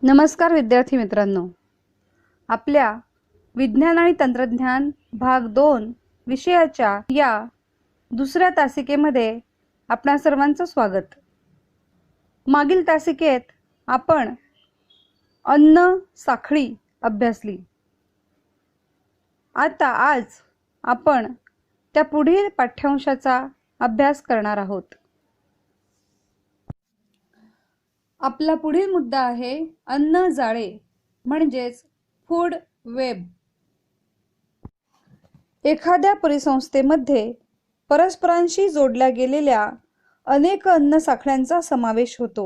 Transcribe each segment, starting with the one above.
नमस्कार विद्यार्थी मित्रांनो, आपल्या विज्ञान आणि तंत्रज्ञान भाग 2 विषयाच्या या दुसऱ्या तासिकेमध्ये आपणा सर्वांचं स्वागत। मागील तासिकेत आपण अन्न साखळी अभ्यासली। आता आज आपण त्या पुढील पाठ्यांशाचा अभ्यास करणार आहोत। आपला पुढील मुद्दा आहे अन्न जाळे म्हणजेच फूड वेब। एखाद्या परिसंस्थेमध्ये परस्परांशी जोडल्या गेलेल्या अनेक अन्न साखळ्यांचा समावेश होतो।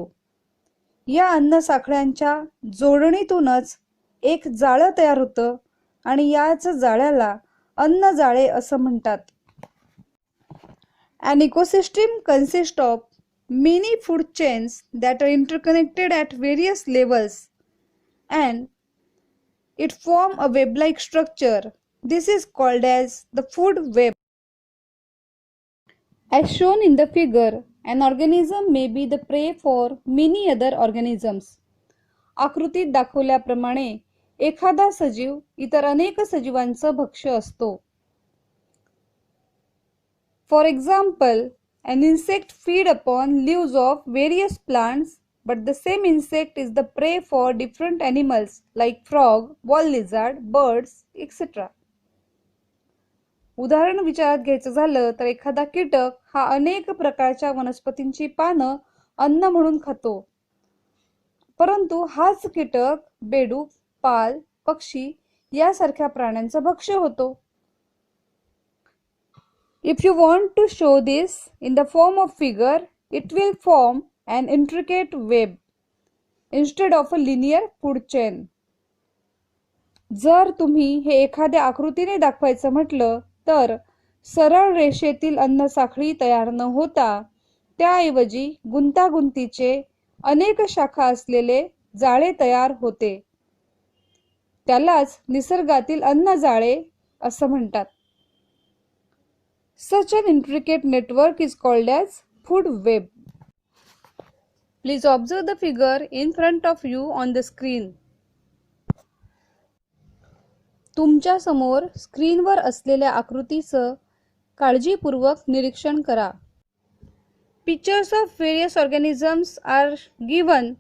या अन्न साखळ्यांच्या जोडणीतूनच एक जाळं तयार होतं आणि याच जाळ्याला अन्न जाळे असं म्हणतात। An ecosystem consists of many food chains that are interconnected at various levels and it form a web-like structure. This is called as the food web. As shown in the figure, an organism may be the prey for many other organisms. आकृतीत दाखवल्याप्रमाणे एखादा सजीव इतर अनेक सजीवांचं भक्ष्य असतो। For example, an insect feeds upon leaves of various plants, but the same insect is the prey for different animals like frog, wall lizard, birds, etc. उदाहरण विचारात घ्यायचं झालं तर एखादा कीटक हा अनेक प्रकारच्या वनस्पतींची पानं अन्न म्हणून खातो, परंतु हाच कीटक बेडूक, पाल, पक्षी यासारख्या प्राण्यांचं भक्ष्य होतो। If you want to show this in the form of figure, it will form an intricate web instead of a linear food chain. जर तुम्ही हे एखाद्या आकृतीने दाखवायचं म्हटलं तर सरळ रेषेतील अन्न साखळी तयार न होता त्याऐवजी गुंतागुंतीचे अनेक शाखा असलेले जाळे तयार होते। त्यालाच निसर्गातील अन्न जाळे असं म्हणतात। Such an intricate network is called as food web. Please observe the figure in front of you on the screen. तुमच्या समोर स्क्रीनवर असलेल्या आकृतीचं काळजीपूर्वक निरीक्षण करा। Pictures of various organisms are given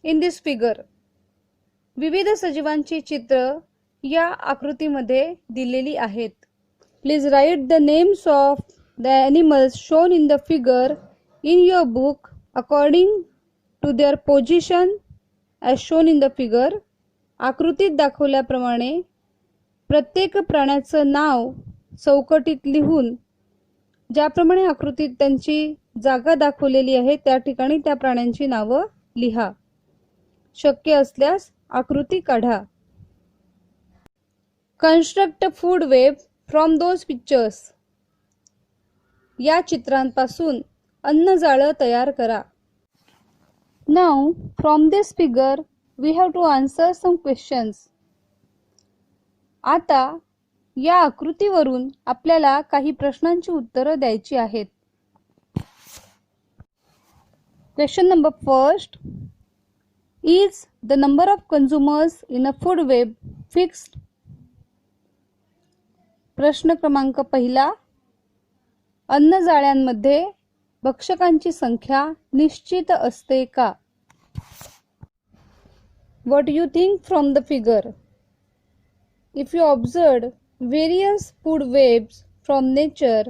in this figure. विविध सजीवांची चित्र या आकृतीमध्ये दिलेली आहेत। Please write the names of the animals shown in the figure in your book according to their position as shown in the figure. आकृतीत दाखवल्याप्रमाणे प्रत्येक प्राण्याचं नाव चौकटीत लिहून ज्याप्रमाणे आकृतीत त्यांची जागा दाखवलेली आहे त्या ठिकाणी त्या प्राण्यांची नावं लिहा। शक्य असल्यास आकृती काढा। Construct a food web from those pictures. या चित्रांपासून अन्न जाळं तयार करा। Now, from this figure, we have to answer some questions. आता या आकृतीवरून आपल्याला काही प्रश्नांची उत्तरं द्यायची आहेत। Question number first. Is the number of consumers in a food web fixed? प्रश्न क्रमांक पहिला, अन्न जाळ्यांमध्ये भक्षकांची संख्या निश्चित असते का? What do you think from the figure? If you observed various food webs from nature,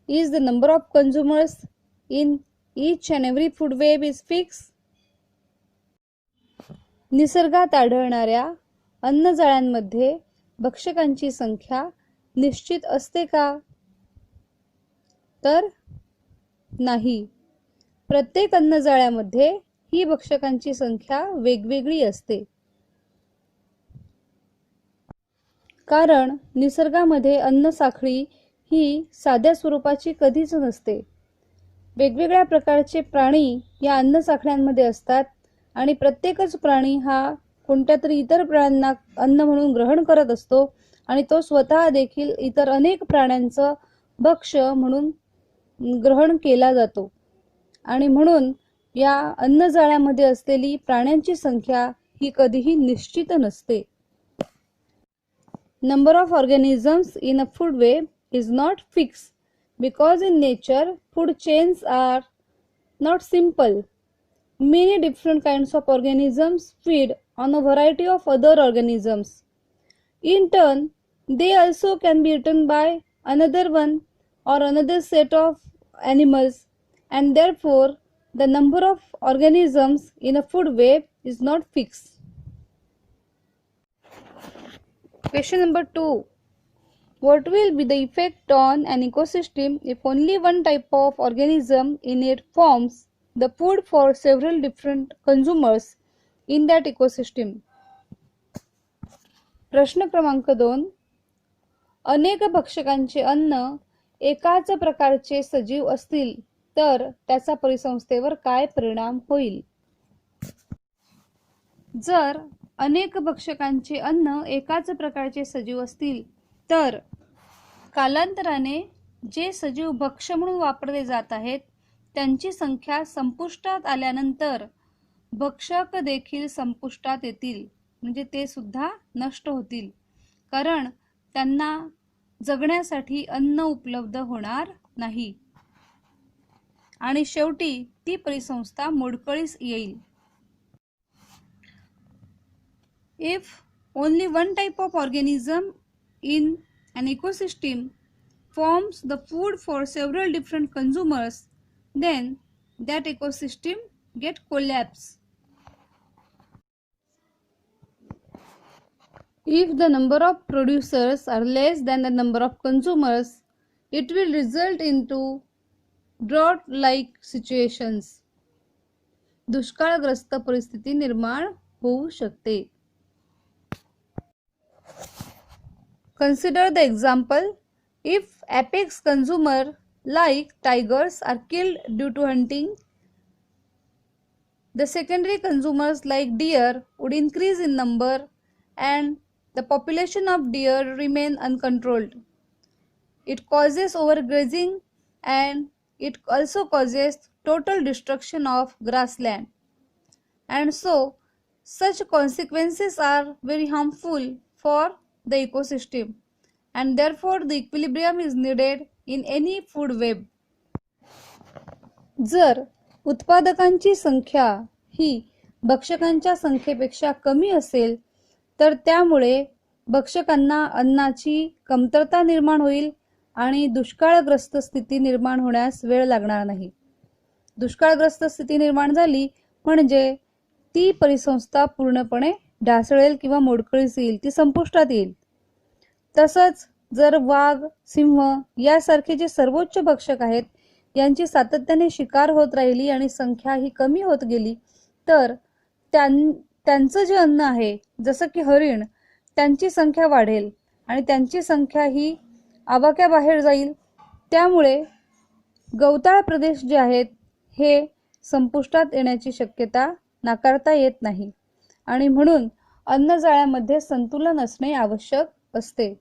is the number of consumers in each and every food web is fixed? निसर्गात आढळणाऱ्या अन्न जाळ्यांमध्ये भक्षकांची संख्या निश्चित असते का? तर नाही। प्रत्येक अन्न जाळ्यामध्ये ही भक्षकांची संख्या वेगवेगळी असते। कारण निसर्गामध्ये अन्न साखळी ही साध्या स्वरूपाची कधीच नसते। वेगवेगळ्या प्रकारचे प्राणी या अन्न साखळ्यांमध्ये असतात आणि प्रत्येकच प्राणी हा कोणत्या तरी इतर प्राण्यांना अन्न म्हणून ग्रहण करत असतो आणि तो स्वतः देखील इतर अनेक प्राण्यांचं भक्ष्य म्हणून ग्रहण केला जातो आणि म्हणून या अन्नजाळ्यामध्ये असलेली प्राण्यांची संख्या ही कधीही निश्चित नसते. Number of organisms in a food web is not fixed because in nature food chains are not simple. Many different kinds of organisms feed on a variety of other organisms. In turn, they also can be eaten by another one or another set of animals, and therefore the number of organisms in a food web is not fixed. Question number 2. What will be the effect on an ecosystem if only one type of organism in it forms the food for several different consumers in that ecosystem? प्रश्न क्रमांक 2. अनेक भक्षकांचे अन्न एकाच प्रकारचे सजीव असतील तर त्याचा परिसंस्थेवर काय परिणाम होईल? जर अनेक भक्षकांचे अन्न एकाच प्रकारचे सजीव असतील तर कालांतराने जे सजीव भक्ष्य म्हणून वापरले जात आहेत त्यांची संख्या संपुष्टात आल्यानंतर भक्षक देखील संपुष्टात येतील, म्हणजे ते सुद्धा नष्ट होतील, कारण त्यांना जगण्यासाठी अन्न उपलब्ध होणार नाही आणि शेवटी ती परिसंस्था मोडकळीस येईल. If only one type of organism in an ecosystem forms the food for several different consumers, then that ecosystem get collapse. If the number of producers are less than the number of consumers, it will result into drought-like situations. दुष्काळग्रस्त परिस्थिती निर्माण होऊ शकते. Consider the example: if apex consumer like tigers are killed due to hunting, the secondary consumers like deer would increase in number and the population of deer remain uncontrolled. It causes overgrazing and it also causes total destruction of grassland. And so such consequences are very harmful for the ecosystem, and therefore the equilibrium is needed in any food web. जर उत्पादकांची संख्या ही भक्षकांच्या संख्येपेक्षा कमी असेल तर त्यामुळे भक्षकांना अन्नाची कमतरता निर्माण होईल आणि दुष्काळग्रस्त स्थिती निर्माण होण्यास वेळ लागणार नाही. दुष्काळग्रस्त स्थिती निर्माण झाली म्हणजे ती परिसंस्था पूर्णपणे ढासळेल किंवा मोडकळीस येईल, ती संपुष्टात येईल. तसंच जर वाघ, सिंह यासारखे जे सर्वोच्च भक्षक आहेत यांची सातत्याने शिकार होत राहिली आणि संख्या ही कमी होत गेली तर त्यांचं जे अन्न आहे जसं की हरिण, त्यांची संख्या वाढेल आणि त्यांची संख्या ही आवाक्याबाहेर जाईल. त्यामुळे गवताळ प्रदेश जे आहेत हे संपुष्टात येण्याची शक्यता नाकारता येत नाही आणि म्हणून अन्नजाळ्यामध्ये संतुलन असणे आवश्यक असते.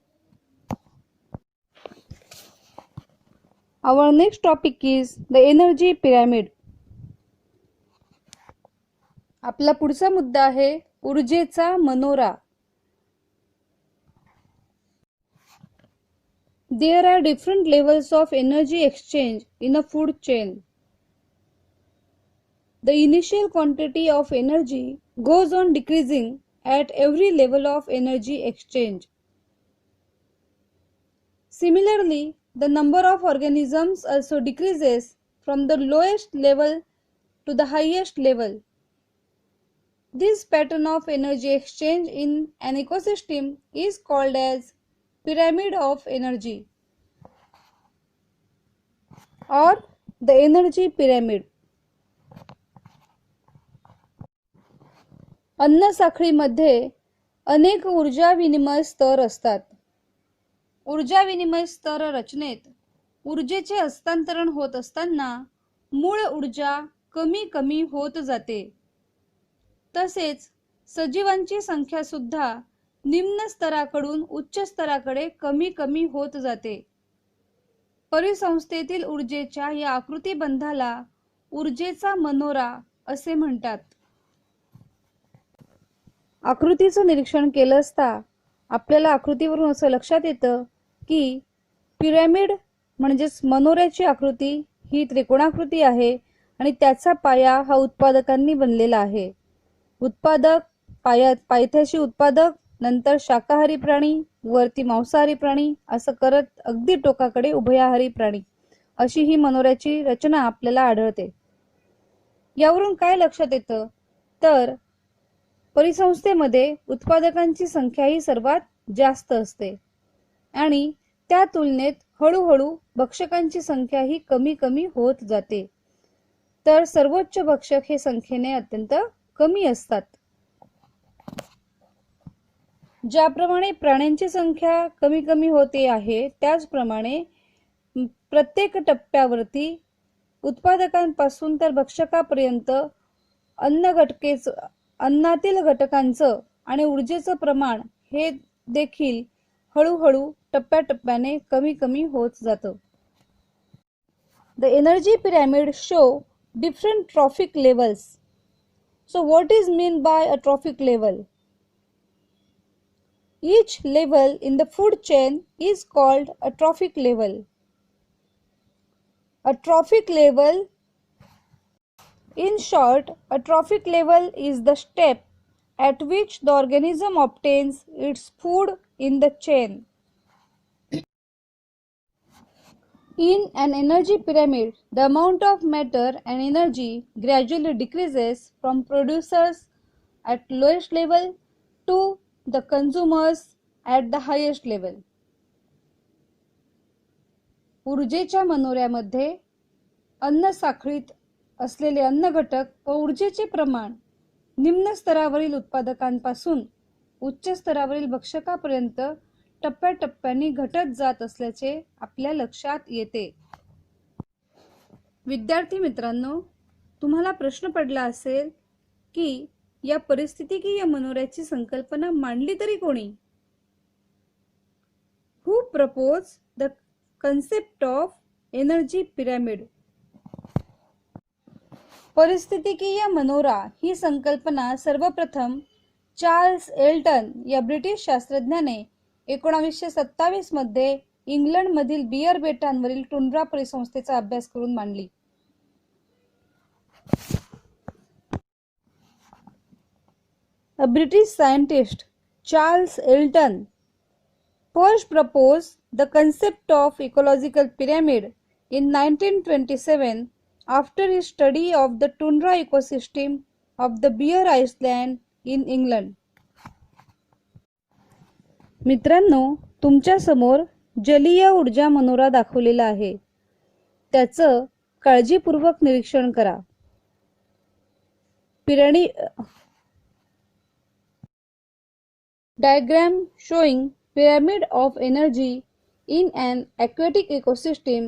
Our next topic is the energy pyramid. आपला पुढचा मुद्दा आहे ऊर्जेचा मनोरा. There are different levels of energy exchange in a food chain. The initial quantity of energy goes on decreasing at every level of energy exchange. Similarly, the number of organisms also decreases from the lowest level to the highest level. This pattern of energy exchange in an ecosystem is called as pyramid of energy or the energy pyramid. अन्न साखळीमध्ये अनेक ऊर्जा विनिमय स्तर असतात. ऊर्जा विनिमय स्तर रचनेत ऊर्जेचे हस्तांतरण होत असताना मूळ ऊर्जा कमी कमी होत जाते. तसेच सजीवांची संख्या सुद्धा निम्न स्तराकडून उच्च स्तराकडे कमी कमी होत जाते. परिसंस्थेतील ऊर्जेच्या या आकृतिबंधाला ऊर्जेचा मनोरा असे म्हणतात. आकृतीचं निरीक्षण केलं असता आपल्याला आकृतीवरून असं लक्षात येतं की पिरॅमिड म्हणजेच मनोऱ्याची आकृती ही त्रिकोणाकृती आहे आणि त्याचा पाया हा उत्पादकांनी बनलेला आहे. उत्पादक, पायथ्याशी उत्पादक, नंतर शाकाहारी प्राणी, वरती मांसाहारी प्राणी, असं करत अगदी टोकाकडे उभयाहारी प्राणी, अशी ही मनोऱ्याची रचना आपल्याला आढळते. यावरून काय लक्षात येतं तर परिसंस्थेमध्ये उत्पादकांची संख्या ही सर्वात जास्त असते आणि त्या तुलनेत हळूहळू भक्षकांची संख्या ही कमी कमी होत जाते. तर सर्वोच्च भक्षक हे संख्येने अत्यंत कमी असतात. ज्याप्रमाणे प्राण्यांची संख्या कमी कमी होते आहे त्याचप्रमाणे प्रत्येक टप्प्यावरती उत्पादकांपासून तर भक्षकापर्यंत अन्नातील घटकांचं आणि ऊर्जेचं प्रमाण हे देखील हळूहळू टप्प्याटप्प्याने कमी कमी होत जातं. The energy pyramid show different trophic levels. So what is mean by a trophic level? Each level in the food chain is called a trophic level. A trophic level, in short, a trophic level is the step at which the organism obtains its food in the chain. In an energy pyramid, the amount of matter and energy gradually decreases from producers at lowest level to the consumers at the highest level. ऊर्जेच्या मनोऱ्यामध्ये अन्न साखळीत असलेले अन्न घटक व ऊर्जेचे प्रमाण निम्न स्तरावरील उत्पादकांपासून उच्च स्तरावरील भक्षकापर्यंत टप्प्याटप्प्याने घटत जात असल्याचे आपल्या लक्षात येते. विद्यार्थी मित्रांनो, तुम्हाला प्रश्न पडला असेल की या परिस्थितिकीय मनोऱ्याची संकल्पना मांडली तरी कोणी? Who proposed the concept of energy pyramid? परिस्थितिकीय मनोरा ही संकल्पना सर्वप्रथम चार्ल्स एल्टन या ब्रिटिश शास्त्रज्ञाने 1927 मध्ये इंग्लंडमधील बियर बेटांवरील टुंड्रा परिसंस्थेचा अभ्यास करून मांडली. A British scientist, Charles Elton, first proposed the concept of ecological pyramid in 1927 after his study of the tundra ecosystem of the Bear Island in England. मित्रांनो, तुमच्या समोर जलीय ऊर्जा मनोरा दाखवलेला आहे. त्याचं काळजीपूर्वक निरीक्षण करा. Diagram showing pyramid of energy in an aquatic ecosystem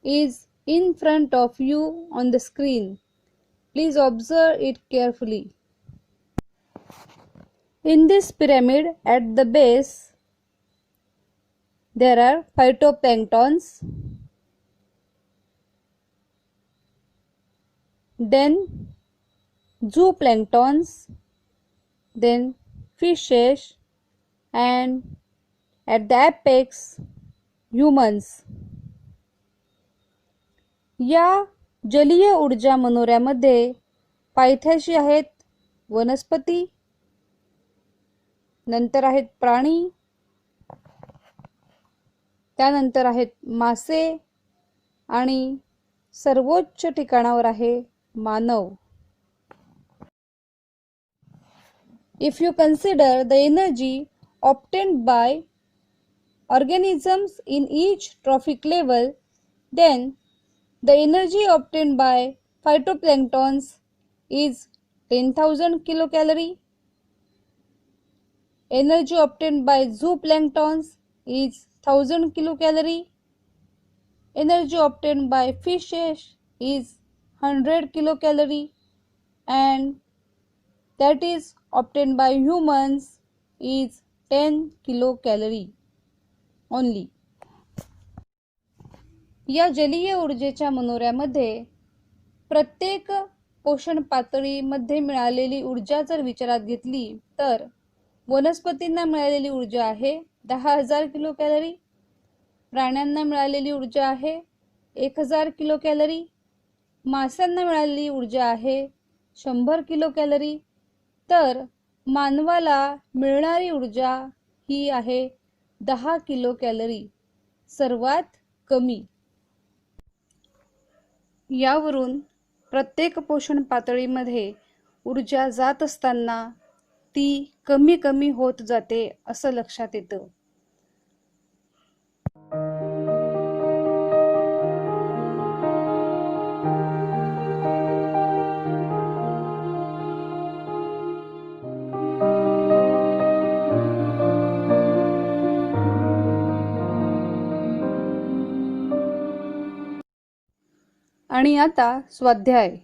is in front of you on the screen. Please observe it carefully. In this pyramid, at the base, there are phytoplanktons, then zooplanktons, then fishes, and at the apex humans. या जलीय ऊर्जा मनोऱ्यामध्ये पायथ्याशी आहेत वनस्पती, नंतर आहेत प्राणी, त्यानंतर आहेत मासे आणि सर्वोच्च ठिकाणावर आहे मानव. If you consider the energy obtained by organisms in each trophic level, then the energy obtained by phytoplanktons is 10,000 kilocalorie. Energy obtained by zooplanktons is 1000 kilocalorie. Energy obtained by fishes is 100 kilocalorie, and that is obtained by humans is 10 kilocalorie only. या जलीय ऊर्जेच्या मनोऱ्यामध्ये प्रत्येक पोषण पातळीमध्ये मिळालेली ऊर्जा जर विचारात घेतली तर वनस्पतींना मिळालेली ऊर्जा आहे 10,000 किलो कॅलरी, प्राण्यांना मिळालेली ऊर्जा आहे 1,000 किलो कॅलरी, माशांना मिळालेली ऊर्जा आहे 100 किलो कॅलरी, तर मानवाला मिळणारी ऊर्जा ही आहे 10 किलो कॅलरी, सर्वात कमी. यावरून प्रत्येक पोषण पातळीमध्ये ऊर्जा जात असताना ती कमी कमी होत जाते असं लक्षात येतं. आणि आता स्वाध्याय.